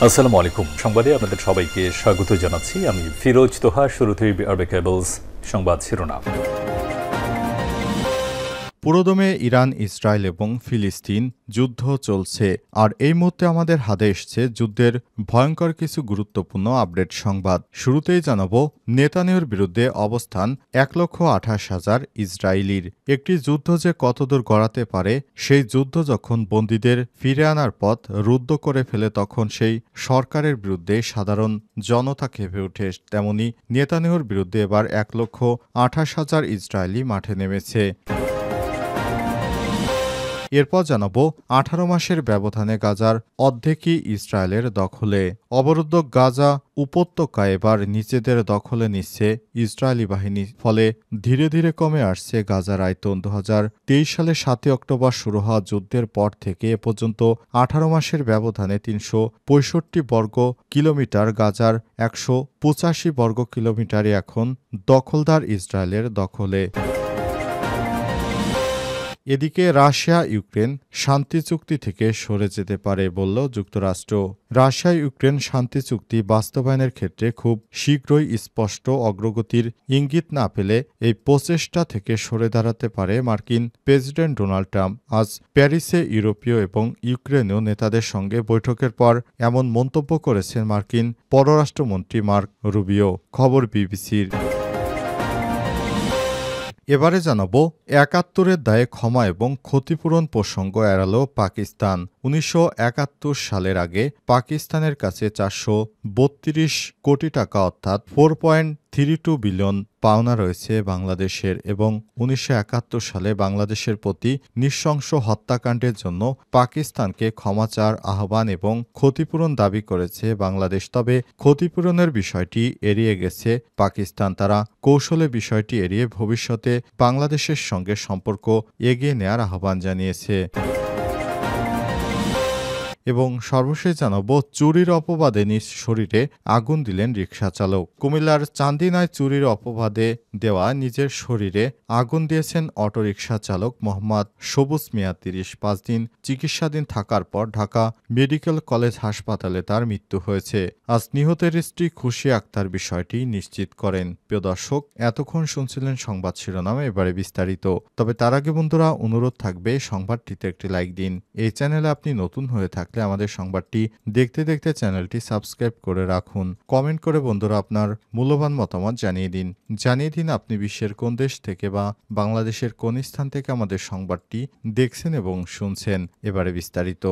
আসসালামু আলাইকুম। সংবাদে আপনাদের সবাইকে স্বাগত জানাচ্ছি। আমি ফিরোজ তোহা। শুরুতেই আরবে কেবলস সংবাদ শিরোনাম। পুরোদমে ইরান, ইসরায়েল এবং ফিলিস্তিন যুদ্ধ চলছে, আর এই মুহূর্তে আমাদের হাতে এসছে যুদ্ধের ভয়ঙ্কর কিছু গুরুত্বপূর্ণ আপডেট সংবাদ। শুরুতেই জানাবো নেতানিয়াহুর বিরুদ্ধে অবস্থান 1,28,000 ইসরায়েলির। একটি যুদ্ধ যে কতদূর গড়াতে পারে, সেই যুদ্ধ যখন বন্দীদের ফিরে আনার পথ রুদ্ধ করে ফেলে, তখন সেই সরকারের বিরুদ্ধে সাধারণ জনতা ক্ষেপে ওঠে। তেমনি নেতানিয়াহুর বিরুদ্ধে এবার 1,28,000 ইসরায়েলি মাঠে নেমেছে। এরপর জানাবো 18 মাসের ব্যবধানে গাজার অর্ধেকই ইসরায়েলের দখলে। অবরুদ্ধ গাজা উপত্যকা এবার নিজেদের দখলে নিচ্ছে ইসরায়েলি বাহিনী, ফলে ধীরে ধীরে কমে আসছে গাজার আয়তন। 2023 সালে 7 অক্টোবর শুরু হওয়া যুদ্ধের পর থেকে এ পর্যন্ত 18 মাসের ব্যবধানে 365 বর্গ কিলোমিটার গাজার 185 বর্গ কিলোমিটারই এখন দখলদার ইসরায়েলের দখলে। এদিকে রাশিয়া ইউক্রেন শান্তি চুক্তি থেকে সরে যেতে পারে বলল যুক্তরাষ্ট্র। রাশিয়া ইউক্রেন শান্তি চুক্তি বাস্তবায়নের ক্ষেত্রে খুব শীঘ্রই স্পষ্ট অগ্রগতির ইঙ্গিত না পেলে এই প্রচেষ্টা থেকে সরে দাঁড়াতে পারে মার্কিন প্রেসিডেন্ট ডোনাল্ড ট্রাম্প। আজ প্যারিসে ইউরোপীয় এবং ইউক্রেনীয় নেতাদের সঙ্গে বৈঠকের পর এমন মন্তব্য করেছেন মার্কিন পররাষ্ট্রমন্ত্রী মার্ক রুবিও। খবর বিবিসির। এবারে জানাবো ৭১-এর দায়ে ক্ষমা এবং ক্ষতিপূরণ প্রসঙ্গ এড়াল পাকিস্তান। ১৯৭১ সালের আগে পাকিস্তানের কাছে ৪৩২ কোটি টাকা অর্থাৎ 4.32 বিলিয়ন পাওনা রয়েছে বাংলাদেশের, এবং ১৯৭১ সালে বাংলাদেশের প্রতি নৃশংস হত্যাকাণ্ডের জন্য পাকিস্তানকে ক্ষমা চাওয়ার আহ্বান এবং ক্ষতিপূরণ দাবি করেছে বাংলাদেশ। তবে ক্ষতিপূরণের বিষয়টি এড়িয়ে গেছে পাকিস্তান। তারা কৌশলে বিষয়টি এড়িয়ে ভবিষ্যতে বাংলাদেশের সঙ্গে সম্পর্ক এগিয়ে নেওয়ার আহ্বান জানিয়েছে। এবং সর্বশেষ জানাবো চুরির অপবাদে নিজ শরীরে আগুন দিলেন রিকশা চালক। কুমিল্লার চান্দিনায় চুরির অপবাদে দেওয়া নিজের শরীরে আগুন দিয়েছেন অটোরিকশা চালক মোহাম্মদ সবুজ মিয়া ৩০। ৫ দিন চিকিৎসাধীন থাকার পর ঢাকা মেডিকেল কলেজ হাসপাতালে তার মৃত্যু হয়েছে। আজ নিহতের স্ত্রী খুশি আক্তার বিষয়টি নিশ্চিত করেন। প্রিয় দর্শক, এতক্ষণ শুনছিলেন সংবাদ শিরোনাম, এবারে বিস্তারিত। তবে তার আগে বন্ধুরা, অনুরোধ থাকবে সংবাদটিতে একটি লাইক দিন। এই চ্যানেলে আপনি নতুন হয়ে থাকলে আমাদের সংবাদটি দেখতে দেখতে চ্যানেলটি সাবস্ক্রাইব করে রাখুন। কমেন্ট করে বন্ধুরা আপনার মূল্যবান মতামত জানিয়ে দিন আপনি বিশ্বের কোন দেশ থেকে বা বাংলাদেশের কোন স্থান থেকে আমাদের সংবাদটি দেখছেন এবং শুনছেন। এবারে বিস্তারিত।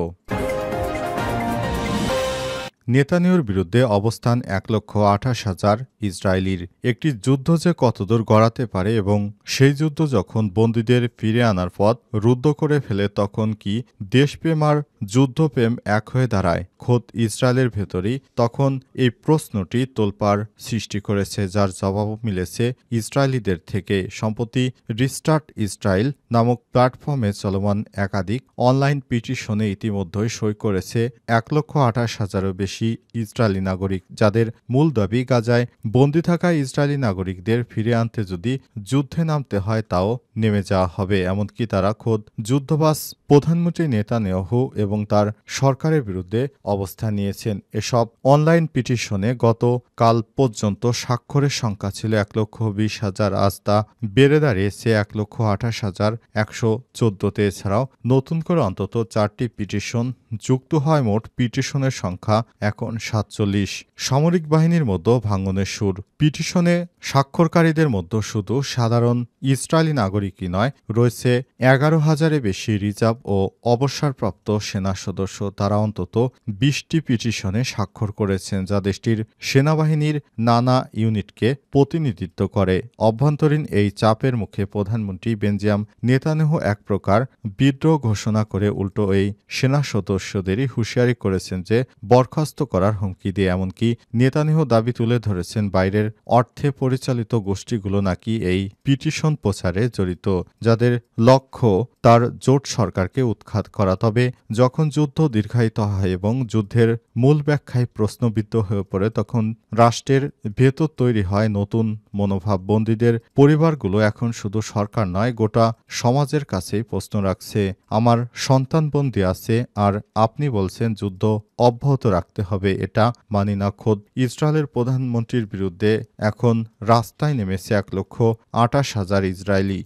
নেতানিয়াহুর বিরুদ্ধে অবস্থান 1,28,000 ইসরায়েলির। একটি যুদ্ধ যে কতদূর গড়াতে পারে এবং সেই যুদ্ধ যখন বন্দীদের ফিরে আনার পথ রুদ্ধ করে ফেলে, তখন কি দেশপ্রেম আর যুদ্ধপ্রেম এক হয়ে দাঁড়ায় খোদ ইসরায়েলের ভেতরেই? তখন এই প্রশ্নটি তোলপাড় সৃষ্টি করেছে, যার জবাবও মিলেছে ইসরায়েলিদের থেকে। সম্প্রতি রিস্টার্ট ইসরায়েল নামক প্ল্যাটফর্মে চলমান একাধিক অনলাইন পিটিশনে ইতিমধ্যেই সই করেছে 1,28,000-এরও বেশি ইসরায়েলি নাগরিক, যাদের মূল দাবি গাজায় বন্দী থাকা ইসরায়েলি নাগরিকদের ফিরে আনতে যদি যুদ্ধে নামতে হয় তাও নেমে যাওয়া হবে। এমনকি তারা খোদ যুদ্ধবাজ প্রধানমন্ত্রী নেতানিয়াহু এবং তার সরকারের বিরুদ্ধে অবস্থান নিয়েছেন। এসব অনলাইন পিটিশনে গতকাল পর্যন্ত স্বাক্ষরের সংখ্যা ছিল 1,20,000। আজ তা বেড়ে দাঁড়িয়েছে 1,28,114-তে। এছাড়াও নতুন করে অন্তত 4টি পিটিশন যুক্ত হয়। মোট পিটিশনের সংখ্যা এখন 47। সামরিক বাহিনীর মধ্যে ভাঙনের সুর। পিটিশনে স্বাক্ষরকারীদের মধ্যে শুধু সাধারণ ইসরায়েলি নাগরিকই নয়, রয়েছে 11,000-এর বেশি রিজার্ভ ও অবসরপ্রাপ্ত সেনা সদস্য। তারা অন্তত 20টি পিটিশনে স্বাক্ষর করেছেন, যা দেশটির সেনাবাহিনীর নানা ইউনিটকে প্রতিনিধিত্ব করে। অভ্যন্তরীণ এই চাপের মুখে প্রধানমন্ত্রী বেঞ্জামিন নেতানিয়াহু এক প্রকার বিদ্রোহ ঘোষণা করে উল্টো এই সেনা সদস্যদেরই হুঁশিয়ারি করেছেন যে বরখাস্ত করার হুমকি দিয়ে। এমনকি নেতানিয়াহু দাবি তুলে ধরেছেন বাইরের অর্থে পরিচালিত গোষ্ঠীগুলো নাকি এই পিটিশন দূষণ প্রচারে জড়িত, যাদের লক্ষ্য তার জোট সরকারকে উৎখাত করা। তবে যখন যুদ্ধ দীর্ঘায়িত হয় এবং যুদ্ধের মূল ব্যাখ্যায় প্রশ্নবিদ্ধ হয়ে পড়ে, তখন রাষ্ট্রের ভেতর তৈরি হয় নতুন মনোভাব। বন্দীদের পরিবারগুলো এখন শুধু সরকার নয়, গোটা সমাজের কাছেই প্রশ্ন রাখছে, আমার সন্তান বন্দী আছে আর আপনি বলছেন যুদ্ধ অব্যাহত রাখতে হবে। এটা মানি না। খোদ ইসরায়েলের প্রধানমন্ত্রীর বিরুদ্ধে এখন রাস্তায় নেমেছে 1,28,000 ইসরায়েলি।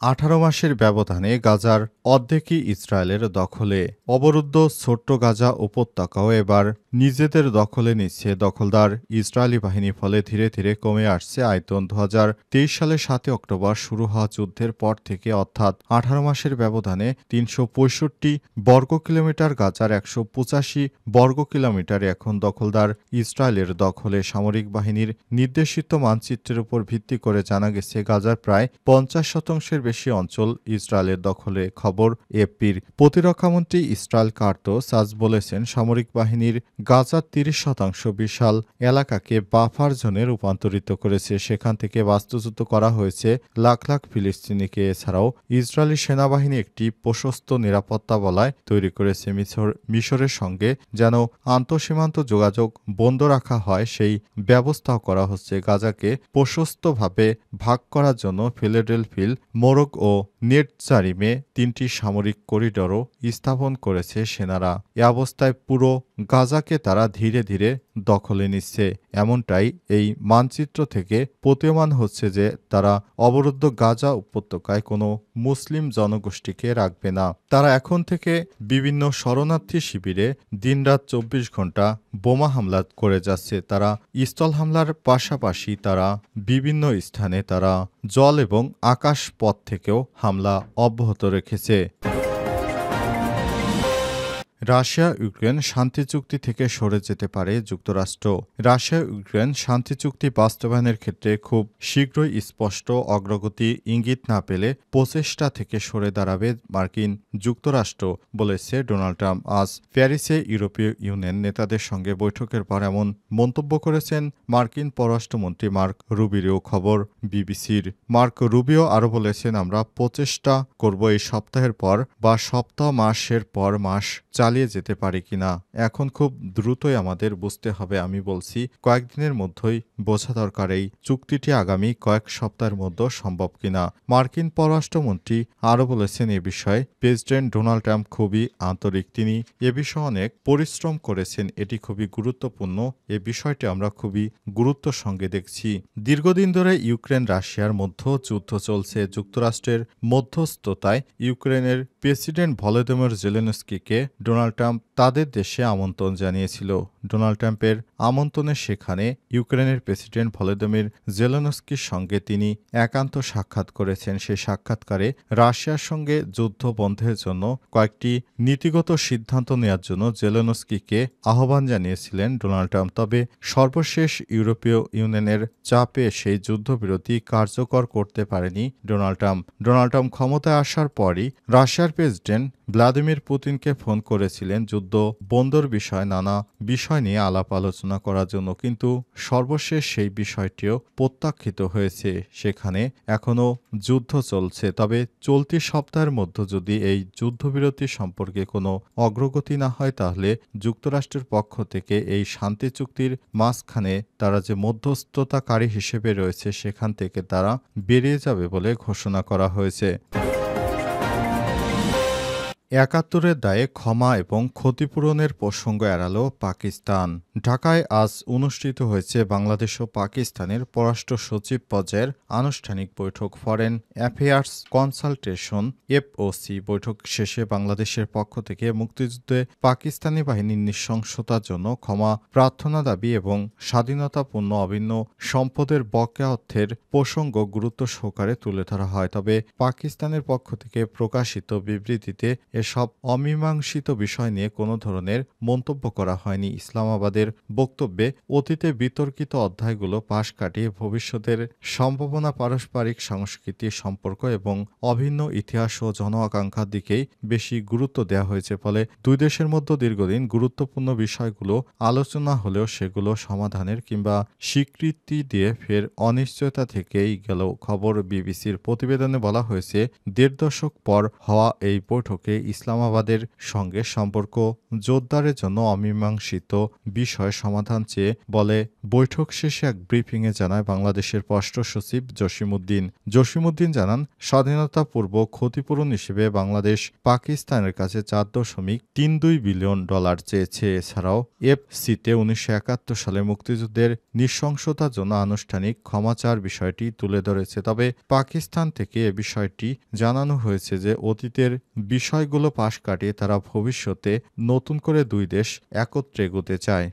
18 মাসের ব্যবধানে গাজার অর্ধেকই ইসরায়েলের দখলে। অবরুদ্ধ ছোট্ট গাজা উপত্যকাও এবার নিজেদের দখলে নিচ্ছে দখলদার ইসরায়েলি বাহিনী। ফলে ধীরে ধীরে কমে আসছে আয়তন। 2023 সালের 7 অক্টোবর শুরু হওয়া যুদ্ধের পর থেকে, অর্থাৎ 18 মাসের ব্যবধানে 365 বর্গ কিলোমিটার গাজার 185 বর্গ কিলোমিটার এখন দখলদার ইসরায়েলের দখলে। সামরিক বাহিনীর নির্দেশিত মানচিত্রের উপর ভিত্তি করে জানা গেছে, গাজার প্রায় 50% বেশি অঞ্চল ইসরায়েলের দখলে। খবর এপির। প্রতিরক্ষামন্ত্রী ইসরায়েল কার্টোস আজ বলেছেন, সামরিক বাহিনীর গাজার 30% বিশাল এলাকাকে বাফার জোনে রূপান্তরিত করেছে। সেখান থেকে বাস্তুচ্যুত করা হয়েছে লাখ লাখ ফিলিস্তিনিকে। এছাড়াও ইসরায়েলি সেনাবাহিনী একটি প্রশস্ত নিরাপত্তা বলয় তৈরি করেছে মিশরের সঙ্গে, যেন আন্তঃসীমান্ত যোগাযোগ বন্ধ রাখা হয় সেই ব্যবস্থাও করা হচ্ছে। গাজাকে প্রশস্তভাবে ভাগ করার জন্য ফিলাডেলফিল, মোরগ ও নেটজারিমে 3টি সামরিক করিডোরও স্থাপন করেছে সেনারা। এ অবস্থায় পুরো গাজাকে তারা ধীরে ধীরে দখলে নিচ্ছে। এমনটাই এই মানচিত্র থেকে প্রতীয়মান হচ্ছে যে তারা অবরুদ্ধ গাজা উপত্যকায় কোনো মুসলিম জনগোষ্ঠীকে রাখবে না। তারা এখন থেকে বিভিন্ন শরণার্থী শিবিরে দিনরাত 24 ঘন্টা বোমা হামলা করে যাচ্ছে। তারা স্থল হামলার পাশাপাশি তারা বিভিন্ন স্থানে তারা জল এবং আকাশ পথ থেকেও হামলা অব্যাহত রেখেছে। রাশিয়া ইউক্রেন শান্তি চুক্তি থেকে সরে যেতে পারে যুক্তরাষ্ট্র। রাশিয়া ইউক্রেন শান্তি চুক্তি বাস্তবায়নের ক্ষেত্রে খুব শীঘ্রই স্পষ্ট অগ্রগতি ইঙ্গিত না পেলে প্রচেষ্টা থেকে সরে দাঁড়াবে মার্কিন যুক্তরাষ্ট্র, বলেছে ডোনাল্ড ট্রাম্প। আজ প্যারিসে ইউরোপীয় ইউনিয়ন নেতাদের সঙ্গে বৈঠকের পর এমন মন্তব্য করেছেন মার্কিন পররাষ্ট্রমন্ত্রী মার্ক রুবিও। খবর বিবিসির। মার্ক রুবিও আরও বলেছেন, আমরা প্রচেষ্টা করব এই সপ্তাহের পর বা সপ্তাহ মাসের পর মাস চালিয়ে যেতে পারি কিনা। এখন খুব দ্রুতই আমাদের বুঝতে হবে। আমি বলছি কয়েকদিনের মধ্যেই বোঝা দরকার এই চুক্তিটি আগামী কয়েক সপ্তাহের মধ্যে সম্ভব কিনা। মার্কিন পররাষ্ট্রমন্ত্রী আরও বলেছেন, এ বিষয়ে প্রেসিডেন্ট ডোনাল্ড ট্রাম্প খুবই আন্তরিক। তিনি এ বিষয়ে অনেক পরিশ্রম করেছেন। এটি খুবই গুরুত্বপূর্ণ। এ বিষয়টি আমরা খুবই গুরুত্বের সঙ্গে দেখছি। দীর্ঘদিন ধরে ইউক্রেন রাশিয়ার মধ্যে যুদ্ধ চলছে। যুক্তরাষ্ট্রের মধ্যস্থতায় ইউক্রেনের প্রেসিডেন্ট ভলোদিমির জেলেনস্কিকে ডোনাল্ড ট্রাম্প তাদের দেশে আমন্ত্রণ জানিয়েছিল। ডোনাল্ড ট্রাম্পের আমন্ত্রণে সেখানে ইউক্রেনের প্রেসিডেন্ট ভলোদিমির জেলেনস্কির সঙ্গে তিনি একান্ত সাক্ষাৎ করেছেন। সেই সাক্ষাৎকারে রাশিয়ার সঙ্গে যুদ্ধ বন্ধের জন্য কয়েকটি নীতিগত সিদ্ধান্ত নেওয়ার জন্য জেলেনস্কিকে আহ্বান জানিয়েছিলেন ডোনাল্ড ট্রাম্প। তবে সর্বশেষ ইউরোপীয় ইউনিয়নের চাপে সেই যুদ্ধবিরতি কার্যকর করতে পারেনি ডোনাল্ড ট্রাম্প। ডোনাল্ড ট্রাম্প ক্ষমতায় আসার পরই রাশিয়ার প্রেসিডেন্ট ভ্লাদিমির পুতিনকে ফোন করেছিলেন যুদ্ধ বন্ধের বিষয়ে নানা বিষয় নিয়ে আলাপ আলোচনা করার জন্য, কিন্তু সর্বশেষ সেই বিষয়টিও প্রত্যাখ্যিত হয়েছে। সেখানে এখনও যুদ্ধ চলছে। তবে চলতি সপ্তাহের মধ্যে যদি এই যুদ্ধবিরতি সম্পর্কে কোনো অগ্রগতি না হয়, তাহলে যুক্তরাষ্ট্রের পক্ষ থেকে এই শান্তি চুক্তির মাঝখানে তারা যে মধ্যস্থতাকারী হিসেবে রয়েছে সেখান থেকে তারা বেরিয়ে যাবে বলে ঘোষণা করা হয়েছে। ৭১-এর দায়ে ক্ষমা এবং ক্ষতিপূরণের প্রসঙ্গ এড়াল পাকিস্তান। ঢাকায় আজ অনুষ্ঠিত হয়েছে বাংলাদেশ ও পাকিস্তানের পররাষ্ট্র সচিব পর্যায়ের আনুষ্ঠানিক বৈঠক। ফরেন অ্যাফেয়ার্স কনসালটেশন এফওসি বৈঠক শেষে বাংলাদেশের পক্ষ থেকে মুক্তিযুদ্ধে পাকিস্তানি বাহিনীর নৃশংসতার জন্য ক্ষমা প্রার্থনা দাবি এবং স্বাধীনতাপূর্ণ অভিন্ন সম্পদের বকেয়া অর্থের প্রসঙ্গ গুরুত্ব সহকারে তুলে ধরা হয়। তবে পাকিস্তানের পক্ষ থেকে প্রকাশিত বিবৃতিতে এ সেসব অমীমাংসিত বিষয় নিয়ে কোনো ধরনের মন্তব্য করা হয়নি। ইসলামাবাদের বক্তব্যে অতীতে বিতর্কিত অধ্যায়গুলো পাশ কাটিয়ে ভবিষ্যতের সম্ভাবনা, পারস্পরিক সংস্কৃতি, সম্পর্ক এবং অভিন্ন ইতিহাস ও জন আকাঙ্ক্ষার দিকেই বেশি গুরুত্ব দেওয়া হয়েছে। ফলে দুই দেশের মধ্যে দীর্ঘদিন গুরুত্বপূর্ণ বিষয়গুলো আলোচনা হলেও সেগুলো সমাধানের কিংবা স্বীকৃতি দিয়ে ফের অনিশ্চয়তা থেকেই গেল। খবর বিবিসির প্রতিবেদনে বলা হয়েছে, ১.৫ দশক পর হওয়া এই বৈঠকে ইসলামাবাদের সঙ্গে সম্পর্ক জোরদারের জন্য অমীমাংসিত বিষয় সমাধান চেয়ে বলে বৈঠক শেষে এক ব্রিফিংয়ে জানায় বাংলাদেশের পররাষ্ট্র সচিব জসিমউদ্দিন। জসিমউদ্দিন জানান, স্বাধীনতা পূর্ব ক্ষতিপূরণ হিসেবে বাংলাদেশ পাকিস্তানের কাছে $4.32 বিলিয়ন চেয়েছে। এছাড়াও এফসিতে ১৯৭১ সালে মুক্তিযুদ্ধের নৃশংসতার জন্য আনুষ্ঠানিক ক্ষমা চাওয়ার বিষয়টি তুলে ধরেছে। তবে পাকিস্তান থেকে এ বিষয়টি জানানো হয়েছে যে অতীতের বিষয়গুলো পাশ কাটিয়ে তারা ভবিষ্যতে নতুন করে দুই দেশ একত্রে এগোতে চায়।